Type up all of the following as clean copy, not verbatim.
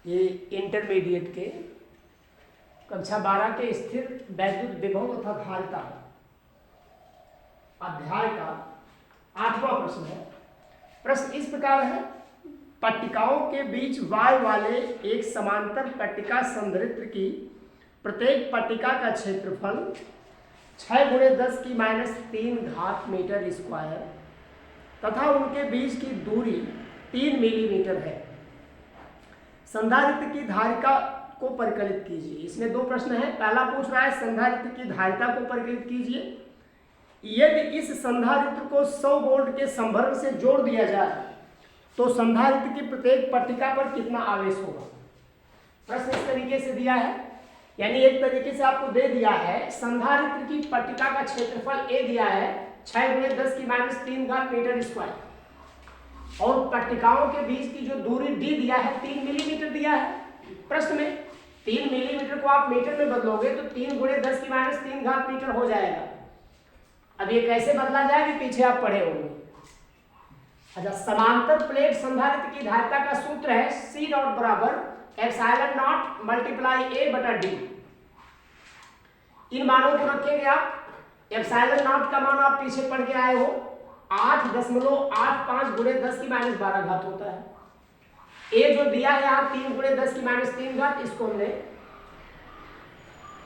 ये इंटरमीडिएट के कक्षा 12 के स्थिर वैद्युत विभव तथा धारिता अध्याय का 8वां प्रश्न है। प्रश्न इस प्रकार है, पट्टिकाओं के बीच वाय वाले एक समांतर पट्टिका संधारित्र की प्रत्येक पट्टिका का क्षेत्रफल 6×10⁻³ मीटर स्क्वायर तथा उनके बीच की दूरी 3 मिलीमीटर है। संधारित्र की धारिता को परिकलित कीजिए। इसमें दो प्रश्न है। पहला पूछ रहा है संधारित्र की धारिता को परिकलित कीजिए। यदि इस संधारित्र को 100 वोल्ट के संभरण से जोड़ दिया जाए तो संधारित्र की प्रत्येक पट्टिका पर कितना आवेश होगा। प्रश्न इस तरीके से दिया है, यानी एक तरीके से आपको दे दिया है संधारित्र की पट्टिका का क्षेत्रफल ए दिया है 6×10⁻³ मीटर स्क्वायर और पट्टिकाओं के बीच की जो दूरी डी दिया है 3 मिलीमीटर दिया है। प्रश्न में 3 मिलीमीटर को आप मीटर में बदलोगे तो 3×10⁻³ मीटर हो जाएगा। अब ये कैसे बदला जाएगा पीछे आप पढ़े होंगे। अच्छा, समांतर प्लेट संधारित्र की धारिता का सूत्र है C डॉट बराबर ε0 मल्टीप्लाई A/D। इन मानों को रखेंगे आप। ε0 का मान आप पीछे पढ़ के आए हो 8.85 × 10⁻12 होता है। ए जो दिया है यहाँ 3×10⁻³ इसको हमने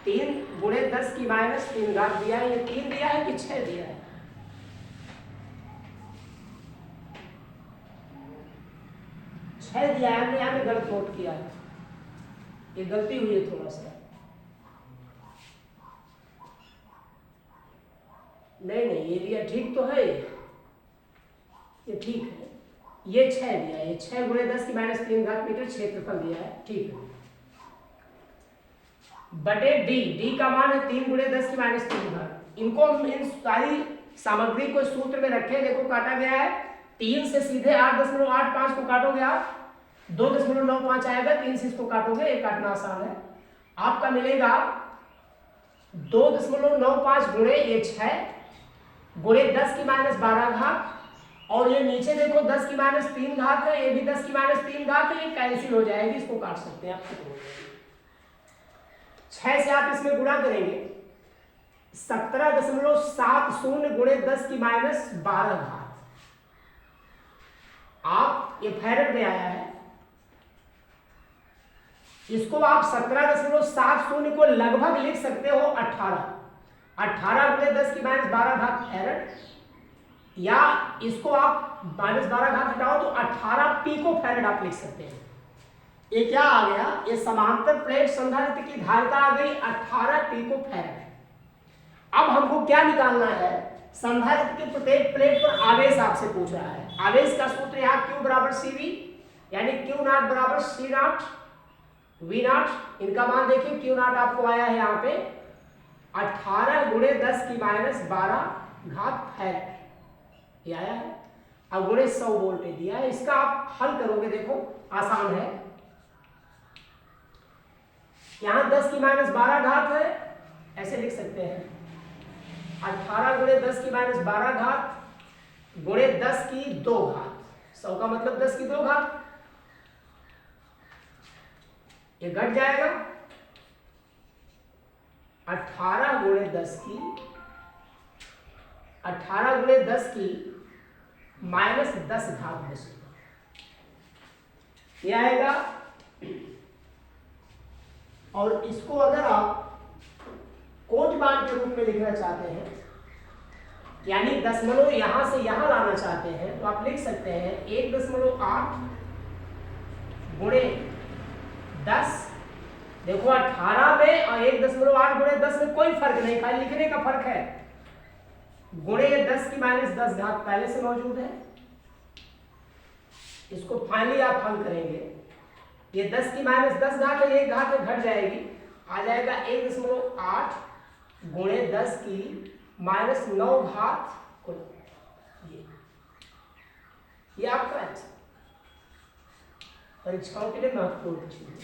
3×10⁻³ दिया है। ये 3 दिया है कि 6 दिया है? 6 दिया है। हमने यहाँ पे गलत नोट किया है, ये गलती हुई है थोड़ा सा। नहीं ये दिया ठीक तो है, ये ठीक है। ये 6 दिया है, ये 6×10⁻³ मीटर क्षेत्रफल दिया है, ठीक है। बटे डी का मान है 3×10⁻³। इनको हम इन सारी सामग्री को सूत्र में रखें। देखो काटा गया है 3 से सीधे 8.85 को काटोगे आप 2.95 आएगा। 3 से इसको काटोगे, ये काटना आसान है। आपका मिलेगा 2.95 गुणे ये 6 गुणे 10⁻12 और ये नीचे देखो 10⁻³ है, ये भी 10⁻³ है। ये कैंसिल हो जाएगी, इसको काट सकते हैं आप। 6 से आप इसमें गुणा करेंगे 17.70 गुणे 10⁻12। आप ये फैरेड में आया है, इसको आप 17.70 को लगभग लिख सकते हो 18 गुणे 10⁻12 फैरेड, या इसको आप -12 हटाओ तो 18 पिको फैरेड आप लिख सकते हैं। ये क्या आ गया, ये समांतर प्लेट संधारित्र की धारिता आ गई 18 पिको फैरेड। अब हमको क्या निकालना है, संधारित्र की प्रत्येक प्लेट पर आवेश आपसे पूछ रहा है। आवेश का सूत्र यहाँ Q बराबर CV, यानी Q0 बराबर C0 V0। इनका मान देखिए, Q0 आपको आया है यहाँ पे 18 गुणे 10⁻12 फैरेड ये आया है। अब गुणे 100 वोल्ट दिया है। इसका आप हल करोगे, देखो आसान है। यहां 10⁻12 है, ऐसे लिख सकते हैं 18 गुणे 10⁻12 गुणे 10⁻2। 100 का मतलब 10⁻2। ये घट जाएगा 18 गुणे 10 -10⁻10 ये आएगा। और इसको अगर आप कोटि मान के रूप में लिखना चाहते हैं, यानी दशमलव यहां से यहां लाना चाहते हैं, तो आप लिख सकते हैं 1.8 गुणे 10। देखो 18 में और 1.8 गुणे 10 में कोई फर्क नहीं, खाली लिखने का फर्क है। गुणे 10⁻10 पहले से मौजूद है। इसको फाइनली आप हल करेंगे, ये 10⁻10 है, एक घात घट जाएगी, आ जाएगा 1.8 गुणे 10⁻9। ये आपका परीक्षाओं के लिए महत्वपूर्ण प्रश्न है।